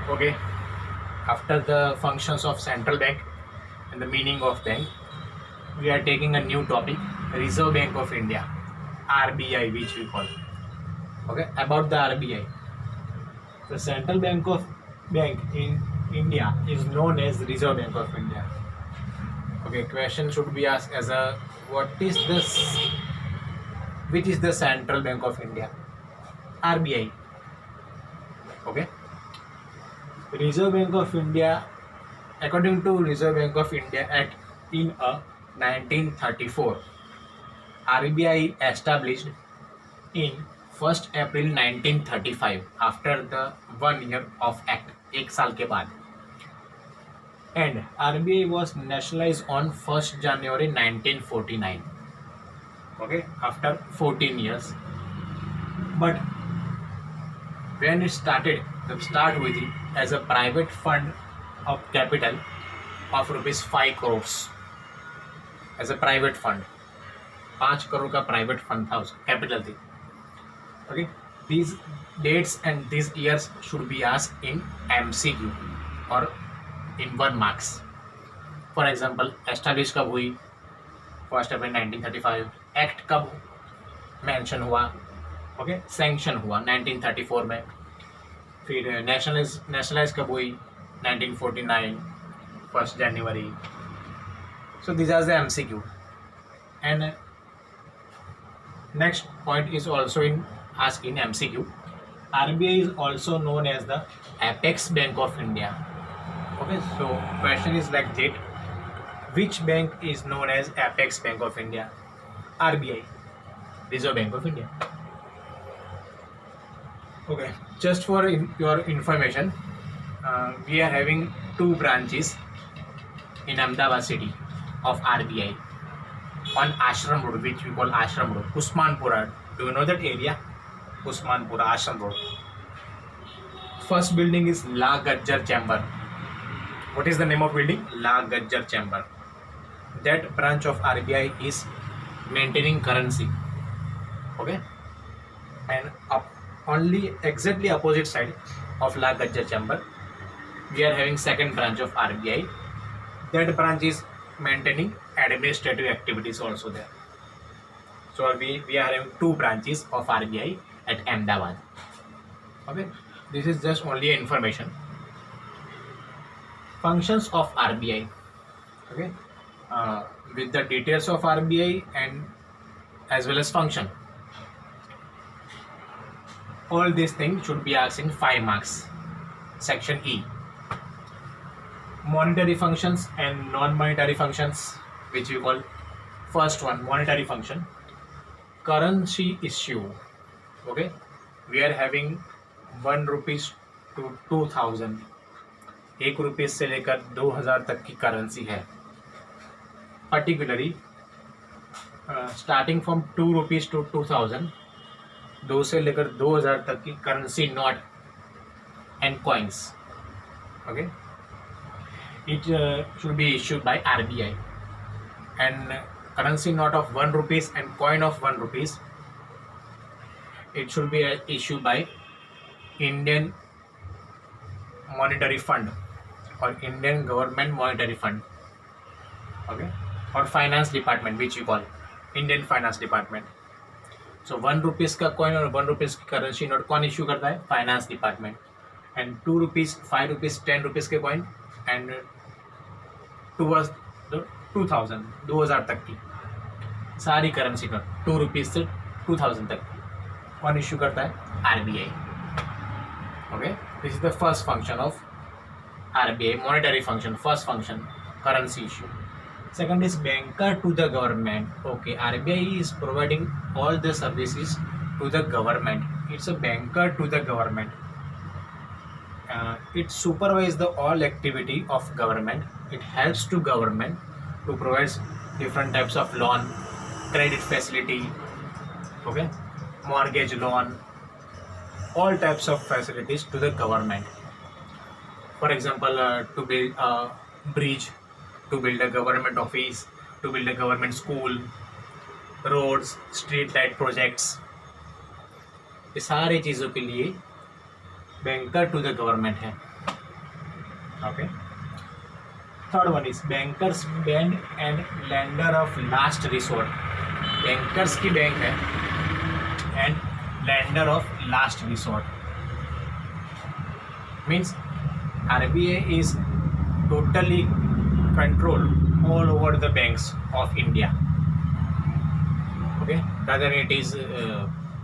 Okay, after the functions of central bank and the meaning of bank, we are taking a new topic, Reserve Bank of India, RBI, which we call. Okay, about the RBI. The Central Bank in India is known as Reserve Bank of India. Okay, question should be asked as a what is this? Which is the Central Bank of India? RBI. Okay, Reserve Bank of India. According to Reserve Bank of India Act in 1934, RBI established in 1st April 1935 after the 1 year of act, एक साल के बाद, and RBI was nationalized on 1st January 1949. Okay, after 14 years. But when it started, start with it as a private fund of capital of rupees 5 crores as a private fund. 5 crore का private fund था, उसका capital थी. Okay, these dates and these years should be asked in MCQ or in 1 marks. For example, establish कब हुई, 1st April 1935. Act कब mention हुआ, okay, sanction हुआ 1934 में. फिर नेशनलाइज कब हुई, 1949, 1st January. So these are the MCQ. And next point is also in asked in MCQ. RBI is also known as the Apex Bank of India. Okay, so question is like that. Which bank is known as Apex Bank of India? RBI, Reserve Bank of India. Okay, just for your information, we are having 2 branches in Ahmedabad city of RBI on Ashram Road, which we call Ashram Road, Usmanpura. Do you know that area? Usmanpura, Ashram Road. First building is La Gajjar Chamber. What is the name of building? La Gajjar Chamber. That branch of RBI is maintaining currency. Okay, and only exactly opposite side of La Gajjar Chamber, we are having second branch of RBI. That branch is maintaining administrative activities also there. So we are having 2 branches of RBI at Ahmedabad. Okay, this is just only information. Functions of RBI. Okay, with the details of RBI and as well as function. All these things should be asked in 5 marks. Section E. Monetary functions and non-monetary functions, which we call. First one, monetary function. Currency issue. Okay, we are having 1 rupees to 2000. 1 rupees से लेकर 2000 तक की currency है. Particularly starting from 2 rupees to 2000, 2 से लेकर 2000 तक की currency note and coins. Okay, it should be issued by RBI, and currency note of 1 rupees and coin of 1 rupees, it should be issued by Indian Monetary Fund or Indian Government Monetary Fund. Okay, or Finance Department, which you call Indian Finance Department. So 1 rupees का coin और 1 rupees की currency note कौन issue करता है? Finance Department. And 2 rupees, 5 rupees, 10 rupees के coin and towards 2000, 2000 तक की सारी करेंसी नोट 2 रुपीज से 2000 तक कौन इश्यू करता है? RBI. Okay, this is the first function of RBI, monetary function. First function, currency issue. Second is banker to the government. Okay, RBI is providing all the services to the government. It's a banker to the government. It supervises the all activity of government. It helps to government to provide different types of loan, credit facility, okay, mortgage loan, all types of facilities to the government. For example, to build a bridge, to build a government office, to build a government school, roads, street light projects. ये सारे चीज़ों के लिए banker to the government है. Okay. Third one is bankers bank and lender of last resort. Bankers की bank है and lender of last resort. Means RBI is totally control all over the banks of India. Okay, whether it is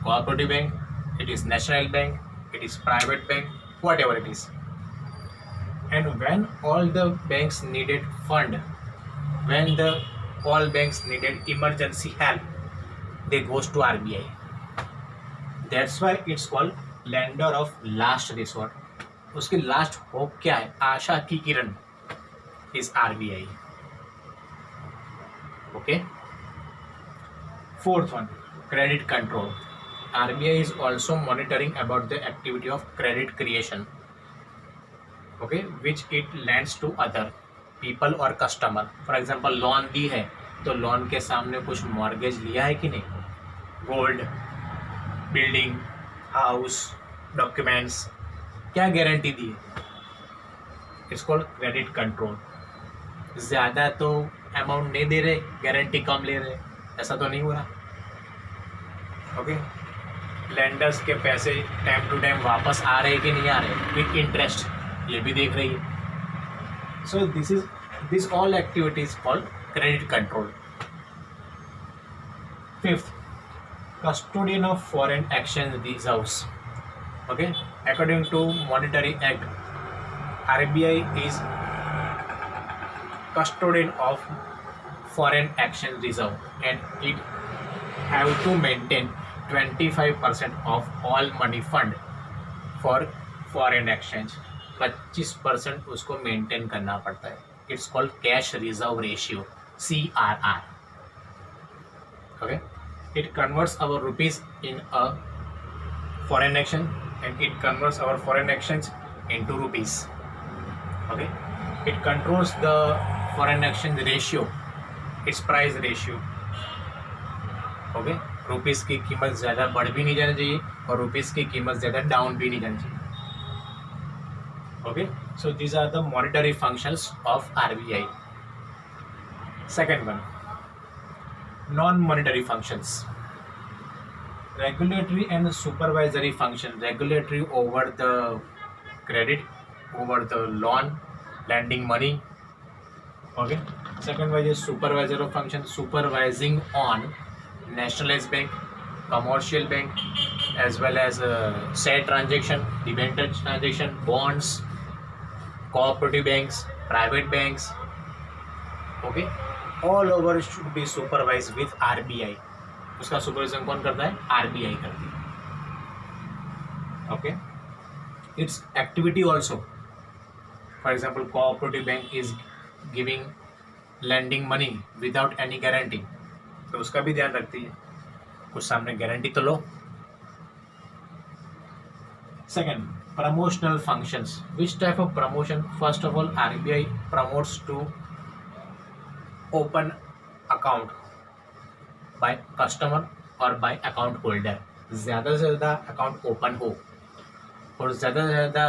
cooperative bank, it is national bank, it is private bank, whatever it is. And when all the banks needed fund, when the all banks needed emergency help, they goes to RBI. That's why it's called lender of last resort. उसकी last hope क्या है, आशा की किरण is RBI. Okay. Fourth one, credit control. RBI is also monitoring about the activity of credit creation. Okay, which it lends to other people or customer. For example, loan दी है तो loan के सामने कुछ mortgage लिया है कि नहीं, गोल्ड, बिल्डिंग, हाउस, डॉक्यूमेंट्स, क्या गारंटी दी है, इट्स कॉल्ड क्रेडिट कंट्रोल. ज़्यादा तो अमाउंट नहीं दे रहे, गारंटी कम ले रहे, ऐसा तो नहीं हो रहा. ओके, लैंडर्स के पैसे टाइम टू टाइम वापस आ रहे कि नहीं आ रहे विथ इंटरेस्ट, ये भी देख रही है. So this all activities called credit control. Fifth, custodian of foreign exchange reserves. Okay, according to Monetary Act, RBI is custodian of foreign exchange reserve and it have to maintain 25% of all money fund for foreign exchange. 25% उसको maintain करना पड़ता है. It's called cash reserve ratio, CRR. Okay, it converts our rupees in a foreign exchange and it converts our foreign exchange into rupees. Okay, it controls the foreign exchange ratio, its price ratio. Okay, rupees की कीमत ज़्यादा बढ़ भी नहीं जानी चाहिए और rupees की कीमत ज़्यादा डाउन भी नहीं जानी चाहिए. Okay, so these are the monetary functions of RBI. Second one, non-monetary functions. Regulatory and supervisory function. Regulatory over the credit, over the loan, lending money. Okay. Second one is supervisory function, supervising on nationalized bank, commercial bank, as well as share transaction, debenture transaction, bonds, cooperative banks, private banks. Okay. All over should be supervised with RBI. उसका supervision कौन करता है, RBI करती है. Okay. Its activity also, for example, cooperative bank is giving lending money without any guarantee, तो उसका भी ध्यान रखती है, कुछ सामने गारंटी तो लो. Second, promotional functions. Which type of promotion? First of all, RBI promotes to open account by customer और by account holder. ज़्यादा से ज़्यादा अकाउंट ओपन हो और ज़्यादा से ज़्यादा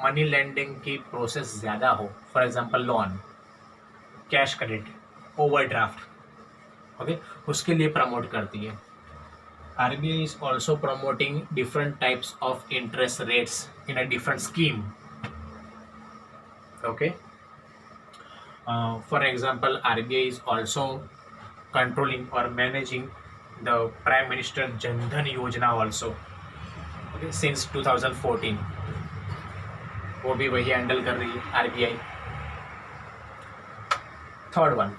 मनी लेंडिंग की प्रोसेस ज़्यादा हो. For example loan, cash credit, overdraft. Okay, उसके लिए प्रमोट करती है. RBI is also promoting different types of interest rates in a different scheme. Okay. For example, RBI is also controlling or managing the Prime Minister Jan Dhan Yojana also. Okay, since 2014 वो भी वही handle कर रही है RBI. Third one,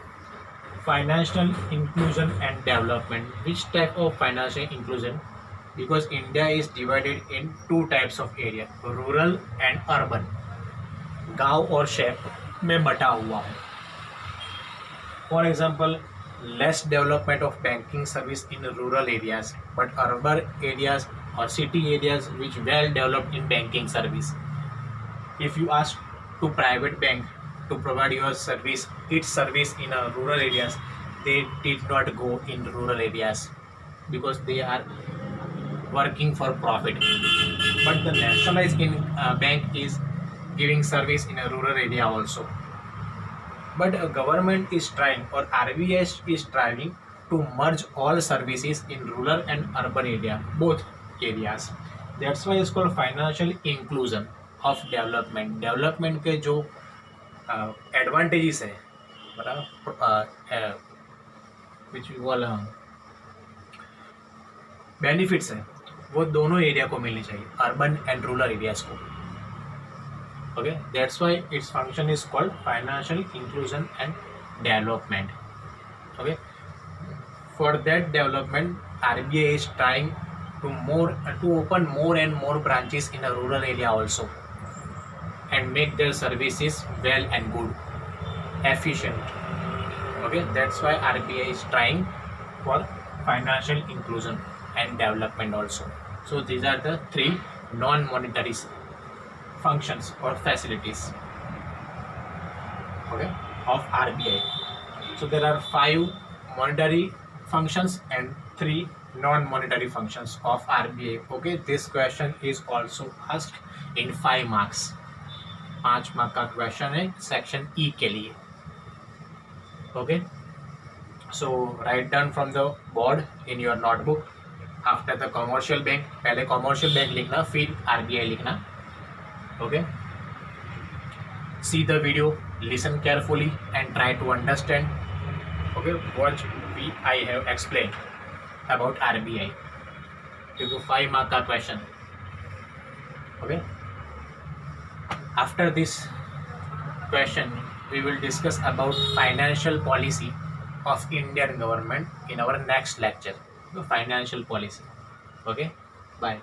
financial inclusion and development. Which type of financial inclusion? Because India is divided in two types of area, rural and urban. गांव और शहर में बटा हुआ है. For example, less development of banking service in rural areas, but urban areas or city areas which well developed in banking service. If you ask to private bank to provide your service, its service in rural areas, they did not go in rural areas because they are working for profit. but the nationalized bank is giving service in a rural area also. But a government is trying, or RBI is trying to merge all services in rural and urban area, both areas. That's why it's called financial inclusion of development. Development के जो advantages है, बराबर, which we call benefits है, वो दोनों area को मिलनी चाहिए, अर्बन एंड रूरल एरियाज को. Okay, that's why its function is called financial inclusion and development. Okay, for that development, RBI is trying to open more and more branches in a rural area also, and make their services well and good, efficient. Okay, that's why RBI is trying for financial inclusion and development also. So these are the three non-monetary functions or facilities, okay, of RBI. So there are 5 monetary functions and 3 non-monetary functions of RBI. Okay, this question is also asked in 5 marks. 5 mark का question है section E के लिए. Okay, so write down from the board in your notebook. After the commercial bank, पहले commercial bank लिखना, फिर RBI लिखना. Okay, see the video, listen carefully and try to understand. Okay, what I have explained about RBI. Because 5 mark का question. Okay, after this question we will discuss about financial policy of Indian government in our next lecture. The financial policy. Okay, bye.